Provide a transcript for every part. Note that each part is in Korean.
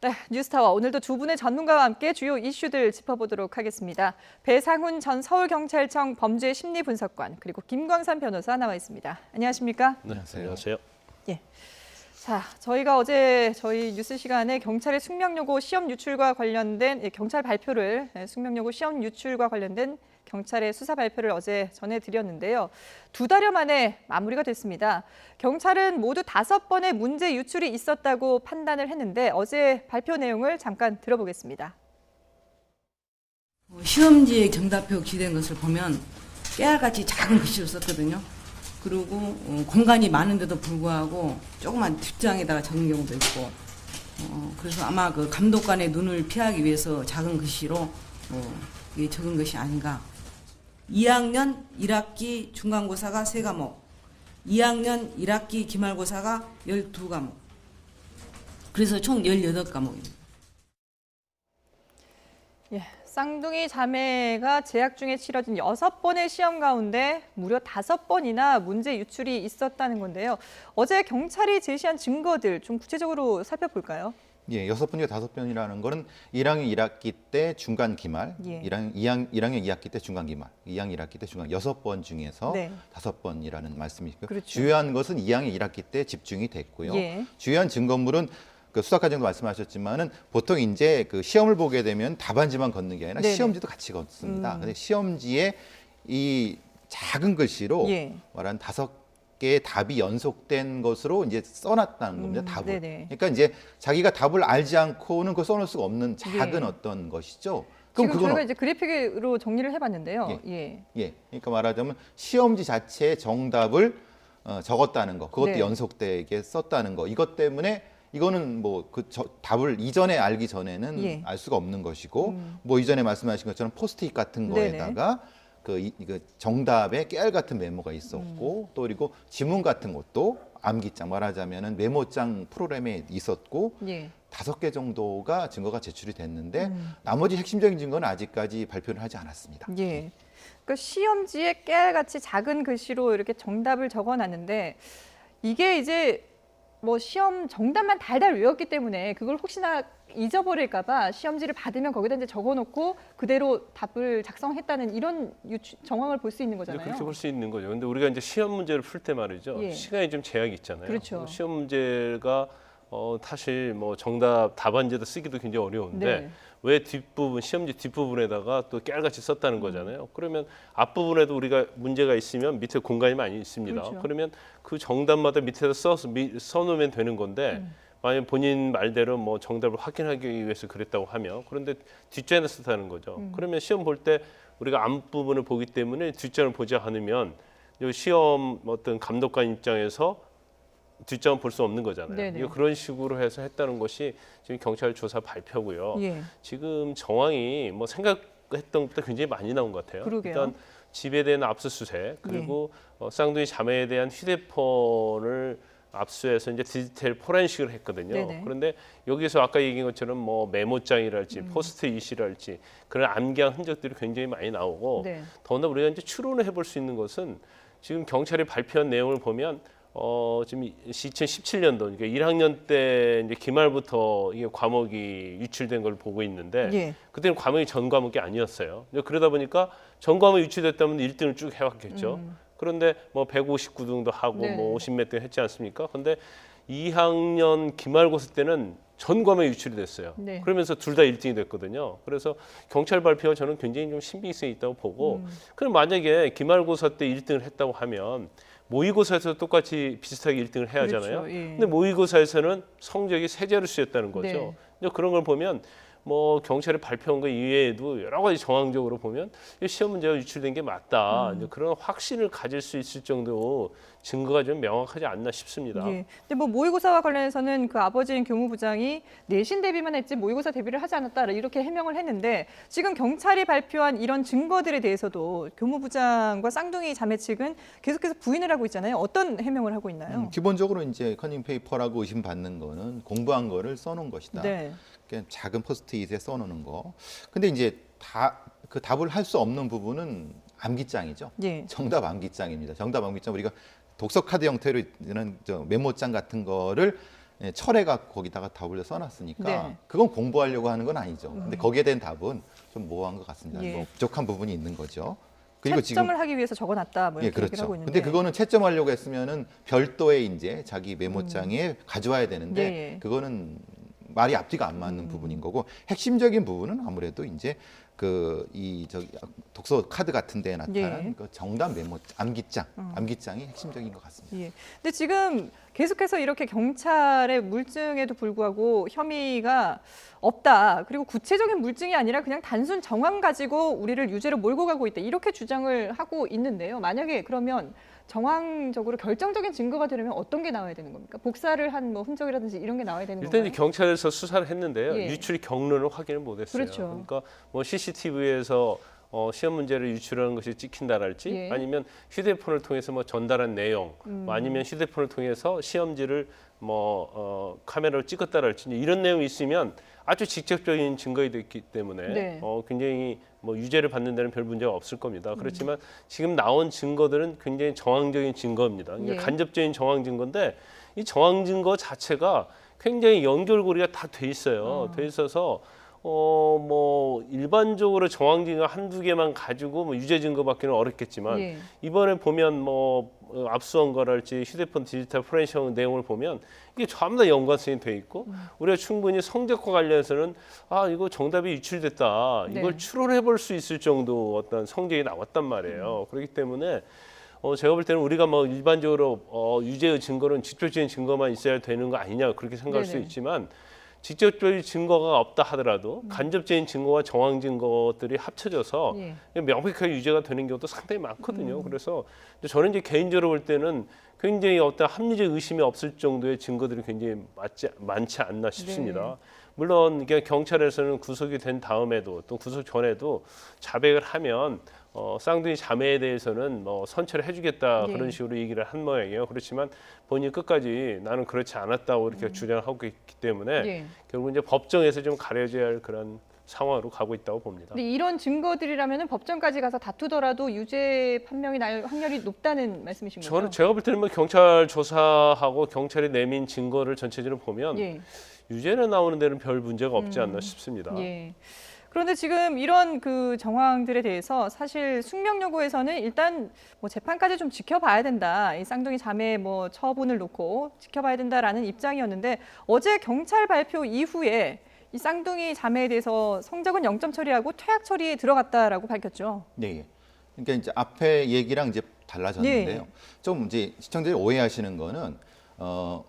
네, 뉴스타워 오늘도 두 분의 전문가와 함께 주요 이슈들 짚어보도록 하겠습니다. 배상훈 전 서울경찰청 범죄심리분석관 그리고 김광산 변호사 나와 있습니다. 안녕하십니까? 네, 안녕하세요. 예. 자, 저희가 어제 저희 뉴스 시간에 경찰의 숙명여고 시험 유출과 관련된 경찰 발표를 숙명여고 시험 유출과 관련된 경찰의 수사 발표를 어제 전해드렸는데요. 2달여 만에 마무리가 됐습니다. 경찰은 모두 5번의 문제 유출이 있었다고 판단을 했는데 어제 발표 내용을 잠깐 들어보겠습니다. 시험지에 정답표 기재된 것을 보면 깨알같이 작은 글씨로 썼거든요. 그리고 공간이 많은데도 불구하고 조그만 뒷장에다가 적은 경우도 있고 그래서 아마 그 감독관의 눈을 피하기 위해서 작은 글씨로 적은 것이 아닌가. 2학년 1학기 중간고사가 3과목, 2학년 1학기 기말고사가 12과목. 그래서 총 18과목입니다. 예, 쌍둥이 자매가 재학 중에 치러진 6번의 시험 가운데 무려 5번이나 문제 유출이 있었다는 건데요. 어제 경찰이 제시한 증거들 좀 구체적으로 살펴볼까요? 예, 6번이나 5번이라는 거는 1학년 1학기 때 중간 기말, 예. 1학년 2학기 때 중간 기말, 2학년 1학기 때 중간 6번 중에서 네. 5번이라는 말씀이시고요. 그렇죠. 주요한 것은 2학년 1학기 때 집중이 됐고요. 예. 주요한 증거물은 그 수사과정도 말씀하셨지만은 보통 이제 그 시험을 보게 되면 답안지만 걷는 게 아니라 네네. 시험지도 같이 걷습니다. 근데 시험지에 이 작은 글씨로 예. 말한 5개의 답이 연속된 것으로 이제 써놨다는 겁니다. 답을. 네네. 그러니까 이제 자기가 답을 알지 않고는 그걸 써놓을 수가 없는 작은 예. 어떤 것이죠. 지금 그건 저희가 이제 그래픽으로 정리를 해봤는데요. 예. 예, 그러니까 말하자면 시험지 자체의 정답을 적었다는 거, 그것도 네. 연속되게 썼다는 거, 이것 때문에 이거는 뭐 그 답을 이전에 알기 전에는 예. 알 수가 없는 것이고, 뭐 이전에 말씀하신 것처럼 포스트잇 같은 네네. 거에다가 이거 정답에 깨알 같은 메모가 있었고, 또 그리고 지문 같은 것도 암기장 말하자면은 메모장 프로그램에 있었고, 예. 5개 정도가 증거가 제출이 됐는데 나머지 핵심적인 증거는 아직까지 발표를 하지 않았습니다. 예. 그러니까 시험지에 깨알같이 작은 글씨로 이렇게 정답을 적어놨는데 이게 이제 뭐 시험 정답만 달달 외웠기 때문에 그걸 혹시나 잊어버릴까봐 시험지를 받으면 거기다 이제 적어놓고 그대로 답을 작성했다는 이런 정황을 볼 수 있는 거잖아요. 그렇게 볼 수 있는 거죠. 근데 우리가 이제 시험 문제를 풀 때 말이죠. 예. 시간이 좀 제약이 있잖아요. 그렇죠. 시험 문제가 사실 뭐 정답 답안지도 쓰기도 굉장히 어려운데 네. 왜 뒷부분 시험지 뒷부분에다가 또 깨알같이 썼다는 거잖아요. 그러면 앞부분에도 우리가 문제가 있으면 밑에 공간이 많이 있습니다. 그렇죠. 그러면 그 정답마다 밑에다 써놓으면 되는 건데 만약 본인 말대로 뭐 정답을 확인하기 위해서 그랬다고 하면 그런데 뒷전에 썼다는 거죠. 그러면 시험 볼 때 우리가 앞부분을 보기 때문에 뒷전을 보지 않으면 이 시험 어떤 감독관 입장에서 뒷장은 볼 수 없는 거잖아요. 네네. 이거 그런 식으로 해서 했다는 것이 지금 경찰 조사 발표고요. 예. 지금 정황이 뭐 생각했던 것보다 굉장히 많이 나온 것 같아요. 그러게요. 일단 집에 대한 압수수색 그리고 쌍둥이 자매에 대한 휴대폰을 압수해서 이제 디지털 포렌식을 했거든요. 네네. 그런데 여기서 아까 얘기한 것처럼 뭐 메모장이랄지 포스트잇이랄지 그런 암기한 흔적들이 굉장히 많이 나오고 네. 더군다나 우리가 이제 추론을 해볼 수 있는 것은 지금 경찰이 발표한 내용을 보면 지금 2017년도 그러니까 1학년 때 이제 기말부터 이게 과목이 유출된 걸 보고 있는데 예. 그때는 과목이 전 과목이 아니었어요. 그러다 보니까 전 과목이 유출됐다면 1등을 쭉 해왔겠죠. 그런데 뭐 159등도 하고 네네. 뭐 50몇 등 했지 않습니까? 근데 2학년 기말고사 때는 전 과목이 유출이 됐어요. 네. 그러면서 둘 다 1등이 됐거든요. 그래서 경찰 발표가 저는 굉장히 좀 신빙성이 있다고 보고 그럼 만약에 기말고사 때 1등을 했다고 하면 모의고사에서 똑같이 비슷하게 1등을 해야 하잖아요. 그렇죠. 예. 근데 모의고사에서는 성적이 세 자릿수였다는 거죠. 네. 근데 그런 걸 보면 뭐 경찰이 발표한 거 이외에도 여러 가지 정황적으로 보면 이 시험 문제가 유출된 게 맞다. 이제 그런 확신을 가질 수 있을 정도 증거가 좀 명확하지 않나 싶습니다. 예. 근데 뭐 모의고사와 관련해서는 그 아버지인 교무부장이 내신 대비만 했지 모의고사 대비를 하지 않았다 이렇게 해명을 했는데 지금 경찰이 발표한 이런 증거들에 대해서도 교무부장과 쌍둥이 자매 측은 계속해서 부인을 하고 있잖아요. 어떤 해명을 하고 있나요? 기본적으로 이제 커닝 페이퍼라고 의심받는 거는 공부한 거를 써놓은 것이다. 네. 그러니까 작은 포스트잇에 써놓는 거. 근데 이제 그 답을 할 수 없는 부분은 암기장이죠. 예. 정답 암기장입니다. 정답 암기장 우리가 독서 카드 형태로 있는 저 메모장 같은 거를 예, 철회가 거기다가 답을 써놨으니까 네. 그건 공부하려고 하는 건 아니죠. 근데 거기에 대한 답은 좀 모호한 것 같습니다. 예. 뭐 부족한 부분이 있는 거죠. 그리고 채점을 하기 위해서 적어놨다 뭐 예, 이렇게 얘기를 그렇죠. 하고 있는데. 근데 그거는 채점하려고 했으면은 별도의 이제 자기 메모장에 가져와야 되는데 예, 예. 그거는 말이 앞뒤가 안 맞는 부분인 거고 핵심적인 부분은 아무래도 이제 독서 카드 같은 데에 나타난 예. 그 정답 메모 암기장이 핵심적인 것 같습니다. 예. 근데 지금 계속해서 이렇게 경찰의 물증에도 불구하고 혐의가 없다. 그리고 구체적인 물증이 아니라 그냥 단순 정황 가지고 우리를 유죄로 몰고 가고 있다. 이렇게 주장을 하고 있는데요. 만약에 그러면 정황적으로 결정적인 증거가 되려면 어떤 게 나와야 되는 겁니까? 복사를 한 뭐 흔적이라든지 이런 게 나와야 되는 일단 건가요? 이제 경찰에서 수사를 했는데요. 예. 유출 경로를 확인을 못했어요. 그렇죠. 그러니까 뭐 CCTV에서 시험 문제를 유출하는 것이 찍힌다랄지 예. 아니면 휴대폰을 통해서 뭐 전달한 내용, 뭐 아니면 휴대폰을 통해서 시험지를 카메라로 찍었다랄지 이런 내용이 있으면 아주 직접적인 증거가 됐기 때문에 네. 굉장히 뭐 유죄를 받는 데는 별 문제가 없을 겁니다. 그렇지만 지금 나온 증거들은 굉장히 정황적인 증거입니다. 그러니까 예. 간접적인 정황 증거인데 이 정황 증거 자체가 굉장히 연결고리가 다 돼 있어요. 돼 있어서 뭐 일반적으로 정황 증거 한두 개만 가지고 뭐 유죄 증거 받기는 어렵겠지만 예. 이번에 보면 뭐 압수한 거랄지 휴대폰 디지털 포렌식 내용을 보면 이게 전부 다 연관성이 돼 있고 우리가 충분히 성적과 관련해서는 이거 정답이 유출됐다 네. 이걸 추론해 볼 수 있을 정도 어떤 성적이 나왔단 말이에요. 그렇기 때문에 제가 볼 때는 우리가 뭐 일반적으로 유죄의 증거는 직접적인 증거만 있어야 되는 거 아니냐 그렇게 생각할 수 네네. 있지만 직접적인 증거가 없다 하더라도 간접적인 증거와 정황 증거들이 합쳐져서 예. 명백하게 유죄가 되는 경우도 상당히 많거든요. 그래서 저는 이제 개인적으로 볼 때는 굉장히 어떤 합리적 의심이 없을 정도의 증거들이 굉장히 많지 않나 싶습니다. 네. 물론 이게 경찰에서는 구속이 된 다음에도 또 구속 전에도 자백을 하면 쌍둥이 자매에 대해서는 뭐 선처를 해주겠다 예. 그런 식으로 얘기를 한 모양이에요. 그렇지만 본인이 끝까지 나는 그렇지 않았다고 이렇게 주장하고 있기 때문에 예. 결국 이제 법정에서 좀 가려져야 할 그런 상황으로 가고 있다고 봅니다. 근데 이런 증거들이라면 법정까지 가서 다투더라도 유죄 판명이 날 확률이 높다는 말씀이신 거죠? 저는 제가 볼 때는 뭐 경찰 조사하고 경찰이 내민 증거를 전체적으로 보면 예. 유죄는 나오는 데는 별 문제가 없지 않나 싶습니다. 예. 그런데 지금 이런 그 정황들에 대해서 사실 숙명여고에서는 일단 뭐 재판까지 좀 지켜봐야 된다. 이 쌍둥이 자매 뭐 처분을 놓고 지켜봐야 된다라는 입장이었는데 어제 경찰 발표 이후에 이 쌍둥이 자매에 대해서 성적은 0점 처리하고 퇴학 처리에 들어갔다라고 밝혔죠. 네. 그러니까 이제 앞에 얘기랑 이제 달라졌는데요. 네. 좀 이제 시청자들이 오해하시는 거는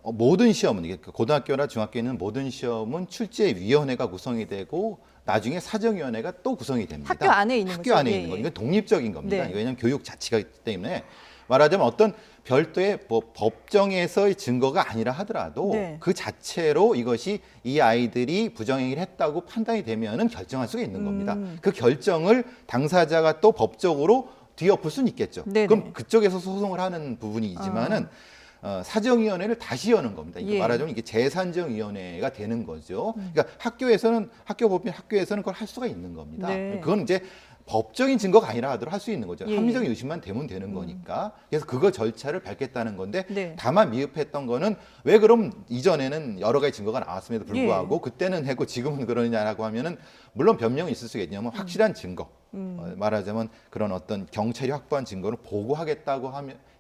모든 시험은 이게 고등학교나 중학교에는 모든 시험은 출제위원회가 구성이 되고 나중에 사정위원회가 또 구성이 됩니다. 학교 안에 있는 학교 거죠? 안에 예, 있는 거. 예. 이건 독립적인 겁니다. 네. 왜냐하면 교육 자치가 있기 때문에 말하자면 어떤 별도의 뭐 법정에서의 증거가 아니라 하더라도 네. 그 자체로 이것이 이 아이들이 부정행위를 했다고 판단이 되면은 결정할 수가 있는 겁니다. 그 결정을 당사자가 또 법적으로 뒤엎을 수는 있겠죠. 네네. 그럼 그쪽에서 소송을 하는 부분이지만은 사정위원회를 다시 여는 겁니다. 이거 예. 말하자면 이게 재산정위원회가 되는 거죠. 그러니까 학교에서는 그걸 할 수가 있는 겁니다. 네. 그건 이제 법적인 증거가 아니라 하더라도 할 수 있는 거죠. 예. 합리적인 의심만 되면 되는 거니까. 그래서 그거 절차를 밟겠다는 건데 네. 다만 미흡했던 거는 왜 그럼 이전에는 여러 가지 증거가 나왔음에도 불구하고 그때는 했고 지금은 그러느냐라고 하면은 물론 변명이 있을 수가 있냐면 확실한 증거. 말하자면 그런 어떤 경찰이 확보한 증거를 보고하겠다고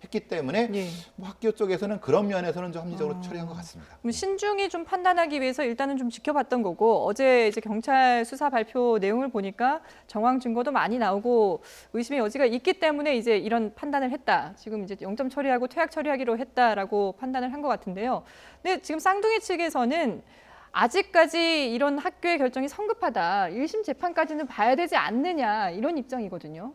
했기 때문에 예. 뭐 학교 쪽에서는 그런 면에서는 좀 합리적으로 처리한 것 같습니다. 그럼 신중히 좀 판단하기 위해서 일단은 좀 지켜봤던 거고 어제 이제 경찰 수사 발표 내용을 보니까 정황 증거도 많이 나오고 의심의 여지가 있기 때문에 이제 이런 판단을 했다. 지금 이제 0점 처리하고 퇴학 처리하기로 했다라고 판단을 한 것 같은데요. 근데 지금 쌍둥이 측에서는 아직까지 이런 학교의 결정이 성급하다. 1심 재판까지는 봐야 되지 않느냐 이런 입장이거든요.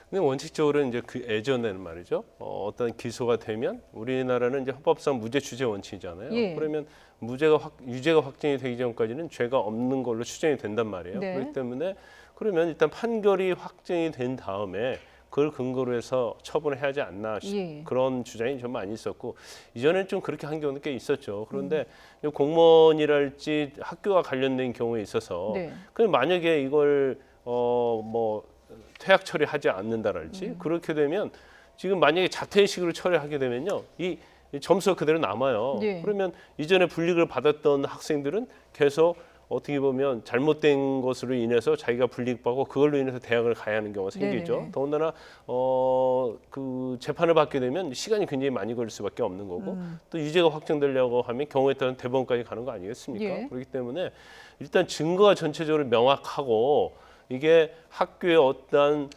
근데 원칙적으로 이제 그 예전에는 말이죠. 어떤 기소가 되면 우리나라는 이제 헌법상 무죄 추재 원칙이잖아요. 예. 그러면 유죄가 확정이 되기 전까지는 죄가 없는 걸로 추정이 된단 말이에요. 네. 그렇기 때문에 그러면 일단 판결이 확정이 된 다음에 그걸 근거로 해서 처분을 해야 하지 않나 예. 그런 주장이 좀 많이 있었고 이전에는 좀 그렇게 한 경우도 꽤 있었죠. 그런데 공무원이랄지 학교와 관련된 경우에 있어서 네. 그럼 만약에 이걸 뭐 퇴학 처리하지 않는다랄지 그렇게 되면 지금 만약에 자퇴식으로 처리하게 되면요 이 이 점수가 그대로 남아요. 예. 그러면 이전에 불이익을 받았던 학생들은 계속 어떻게 보면 잘못된 것으로 인해서 자기가 불이익받고 그걸로 인해서 대학을 가야 하는 경우가 생기죠. 네네. 더군다나 그 재판을 받게 되면 시간이 굉장히 많이 걸릴 수밖에 없는 거고 또 유죄가 확정되려고 하면 경우에 따른 대법원까지 가는 거 아니겠습니까? 예. 그렇기 때문에 일단 증거가 전체적으로 명확하고 이게 학교의 어떤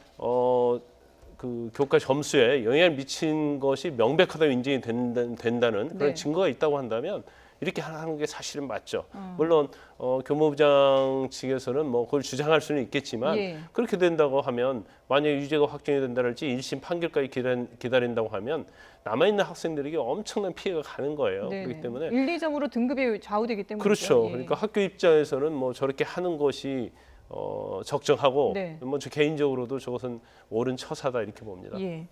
그 교과 점수에 영향을 미친 것이 명백하다고 인정이 된다는 그런 네. 증거가 있다고 한다면 이렇게 하는 게 사실은 맞죠. 물론 교무부장 측에서는 뭐 그걸 주장할 수는 있겠지만 예. 그렇게 된다고 하면 만약에 유죄가 확정이 된다랄지 1심 판결까지 기다린다고 하면 남아있는 학생들에게 엄청난 피해가 가는 거예요. 네네. 그렇기 때문에 1, 2점으로 등급이 좌우되기 때문이죠. 그렇죠. 예. 그러니까 학교 입장에서는 뭐 저렇게 하는 것이 적정하고 네. 뭐 저 개인적으로도 저것은 옳은 처사다 이렇게 봅니다. 예.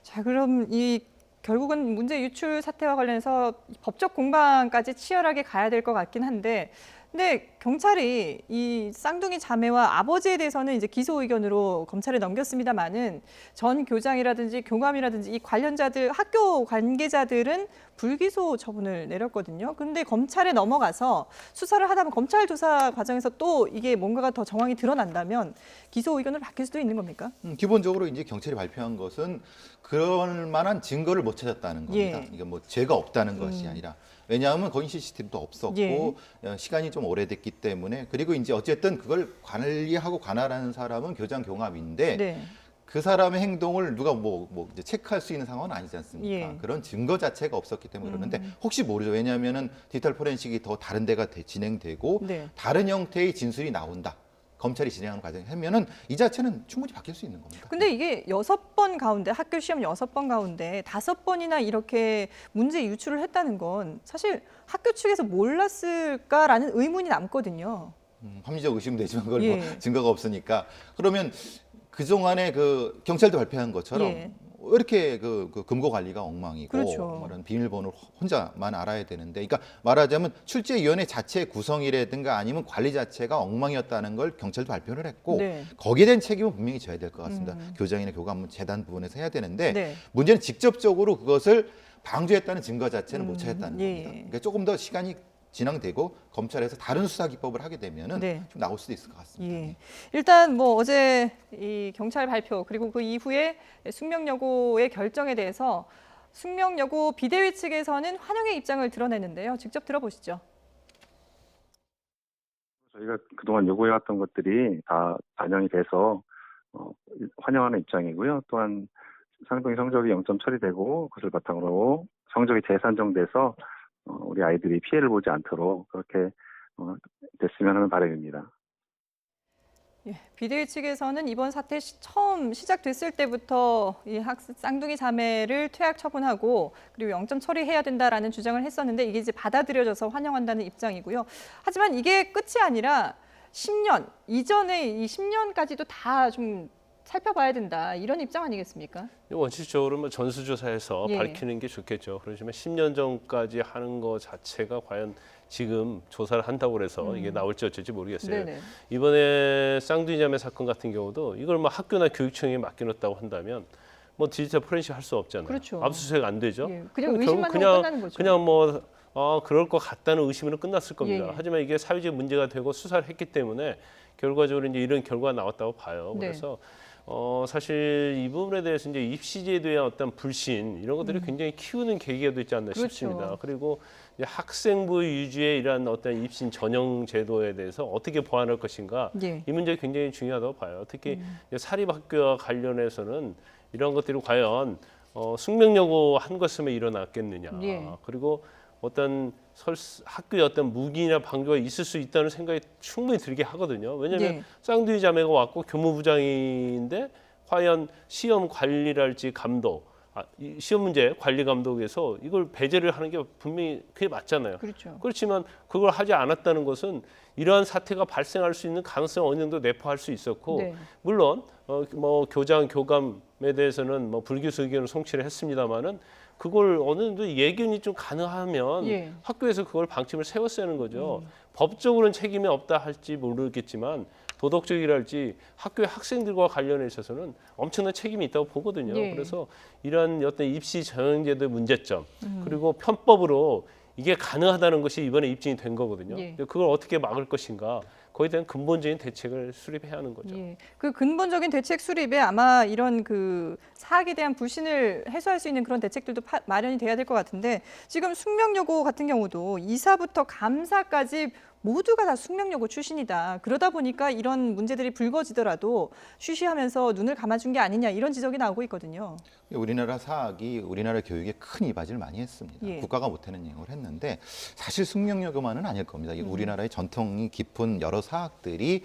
자, 그럼 이 결국은 문제 유출 사태와 관련해서 법적 공방까지 치열하게 가야 될 것 같긴 한데, 근데 경찰이 이 쌍둥이 자매와 아버지에 대해서는 이제 기소 의견으로 검찰에 넘겼습니다만은 전 교장이라든지 교감이라든지 이 관련자들 학교 관계자들은 불기소 처분을 내렸거든요. 그런데 검찰에 넘어가서 수사를 하다 보면 검찰 조사 과정에서 또 이게 뭔가가 더 정황이 드러난다면 기소 의견으로 바뀔 수도 있는 겁니까? 기본적으로 이제 경찰이 발표한 것은 그럴 만한 증거를 못 찾았다는 겁니다. 예. 이게 뭐 죄가 없다는 것이 아니라 왜냐하면 거기 CCTV도 없었고 예. 시간이 좀 오래됐기 때문에 그리고 이제 어쨌든 그걸 관리하고 관할하는 사람은 교장 교감인데 네. 그 사람의 행동을 누가 뭐 이제 체크할 수 있는 상황은 아니지 않습니까? 예. 그런 증거 자체가 없었기 때문에 그러는데 혹시 모르죠. 왜냐하면은 디지털 포렌식이 더 다른 데가 진행되고 네. 다른 형태의 진술이 나온다. 검찰이 진행하는 과정에 하면은 이 자체는 충분히 바뀔 수 있는 겁니다. 근데 이게 6번 가운데 학교 시험 6번 가운데 5번이나 이렇게 문제 유출을 했다는 건 사실 학교 측에서 몰랐을까라는 의문이 남거든요. 합리적 의심되지만 그걸 예. 뭐 증거가 없으니까 그러면 그동안에 그 경찰도 발표한 것처럼 예. 왜 이렇게 그 금고 관리가 엉망이고 그렇죠. 그런 비밀번호를 혼자만 알아야 되는데 그러니까 말하자면 출제위원회 자체 구성이라든가 아니면 관리 자체가 엉망이었다는 걸 경찰도 발표를 했고 네. 거기에 대한 책임은 분명히 져야 될 것 같습니다. 교장이나 교감 재단 부분에서 해야 되는데 네. 문제는 직접적으로 그것을 방조했다는 증거 자체는 못 찾았다는 예. 겁니다. 그러니까 조금 더 시간이 진행되고 검찰에서 다른 수사 기법을 하게 되면은 네. 좀 나올 수도 있을 것 같습니다. 예. 일단 뭐 어제 이 경찰 발표 그리고 그 이후에 숙명여고의 결정에 대해서 숙명여고 비대위 측에서는 환영의 입장을 드러냈는데요. 직접 들어보시죠. 저희가 그동안 요구해왔던 것들이 다 반영이 돼서 환영하는 입장이고요. 또한 쌍둥이 성적이 0점 처리되고 그것을 바탕으로 성적이 재산정돼서 우리 아이들이 피해를 보지 않도록 그렇게 됐으면 하는 바람입니다. 예, 비대위 측에서는 이번 사태 처음 시작됐을 때부터 이 쌍둥이 자매를 퇴학 처분하고 그리고 0점 처리해야 된다라는 주장을 했었는데 이게 이제 받아들여져서 환영한다는 입장이고요. 하지만 이게 끝이 아니라 10년 이전에 이 10년까지도 다 좀 살펴봐야 된다 이런 입장 아니겠습니까? 원칙적으로 뭐 전수조사해서 예. 밝히는 게 좋겠죠. 그렇지만 10년 전까지 하는 거 자체가 과연 지금 조사를 한다고 해서 이게 나올지 어쩔지 모르겠어요. 네네. 이번에 쌍둥이 자매 사건 같은 경우도 이걸 뭐 학교나 교육청에 맡겨놓았다고 한다면 뭐 디지털 포렌식 할 수 없잖아요. 그렇죠. 압수수색 안 되죠. 예, 그냥 그럼 의심만 결국 하고 끝나는 거죠. 그냥 뭐 그럴 것 같다는 의심으로 끝났을 겁니다. 예. 하지만 이게 사회적 문제가 되고 수사를 했기 때문에 결과적으로 이제 이런 결과가 나왔다고 봐요. 네. 그래서 사실 이 부분에 대해서 이제 입시제도의 어떤 불신 이런 것들이 굉장히 키우는 계기가 되지 않나 그렇죠. 싶습니다. 그리고 이제 학생부 유지의 이러한 어떤 입신 전형 제도에 대해서 어떻게 보완할 것인가 예. 이 문제가 굉장히 중요하다고 봐요. 특히 이제 사립학교와 관련해서는 이런 것들이 과연 숙명여고 한 것으면 일어났겠느냐. 예. 그리고 어떤 학교에 어떤 무기나 방조가 있을 수 있다는 생각이 충분히 들게 하거든요. 왜냐하면 예. 쌍둥이 자매가 왔고 교무부장인데 과연 시험 관리랄지 감독, 이 시험 문제 관리 감독에서 이걸 배제를 하는 게 분명히 그게 맞잖아요. 그렇죠. 그렇지만 그걸 하지 않았다는 것은 이러한 사태가 발생할 수 있는 가능성 어느 정도 내포할 수 있었고 네. 물론 뭐 교장 교감에 대해서는 뭐 불기소 의견을 송치를 했습니다마는 그걸 어느 정도 예견이 좀 가능하면 예. 학교에서 그걸 방침을 세웠어야 하는 거죠. 법적으로는 책임이 없다 할지 모르겠지만 도덕적이랄지 학교의 학생들과 관련해 있어서는 엄청난 책임이 있다고 보거든요. 예. 그래서 이런 어떤 입시 전형제도의 문제점 그리고 편법으로 이게 가능하다는 것이 이번에 입증이 된 거거든요. 예. 그걸 어떻게 막을 것인가 거기에 대한 근본적인 대책을 수립해야 하는 거죠. 예. 그 근본적인 대책 수립에 아마 이런 그 사학에 대한 불신을 해소할 수 있는 그런 대책들도 마련이 돼야 될 것 같은데 지금 숙명여고 같은 경우도 이사부터 감사까지 모두가 다 숙명여고 출신이다. 그러다 보니까 이런 문제들이 불거지더라도 쉬쉬하면서 눈을 감아준 게 아니냐 이런 지적이 나오고 있거든요. 우리나라 사학이 우리나라 교육에 큰 이바지를 많이 했습니다. 예. 국가가 못하는 영역을 했는데 사실 숙명여고만은 아닐 겁니다. 이 우리나라의 전통이 깊은 여러 사학들이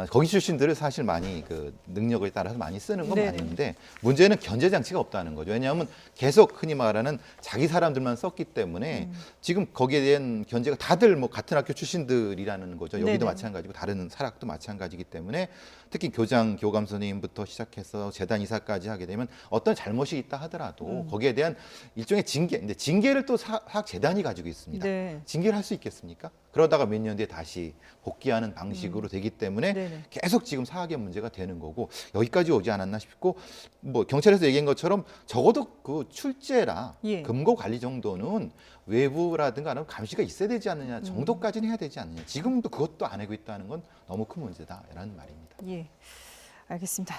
거기 출신들을 사실 많이 그 능력에 따라서 많이 쓰는 건 네네. 맞는데 문제는 견제 장치가 없다는 거죠. 왜냐하면 계속 흔히 말하는 자기 사람들만 썼기 때문에 지금 거기에 대한 견제가 다들 뭐 같은 학교 출신들이라는 거죠. 여기도 네네. 마찬가지고 다른 사학도 마찬가지이기 때문에 특히 교장, 교감 선생님부터 시작해서 재단 이사까지 하게 되면 어떤 잘못이 있다 하더라도 거기에 대한 일종의 징계, 근데 징계를 또 사학 재단이 가지고 있습니다. 네. 징계를 할 수 있겠습니까? 그러다가 몇 년 뒤에 다시 복귀하는 방식으로 되기 때문에 네네. 계속 지금 사학의 문제가 되는 거고 여기까지 오지 않았나 싶고 뭐 경찰에서 얘기한 것처럼 적어도 그 출제라 예. 금고 관리 정도는 외부라든가 하는 감시가 있어야 되지 않느냐 정도까지는 해야 되지 않느냐 지금도 그것도 안 하고 있다는 건 너무 큰 문제다라는 말입니다. 예. 알겠습니다.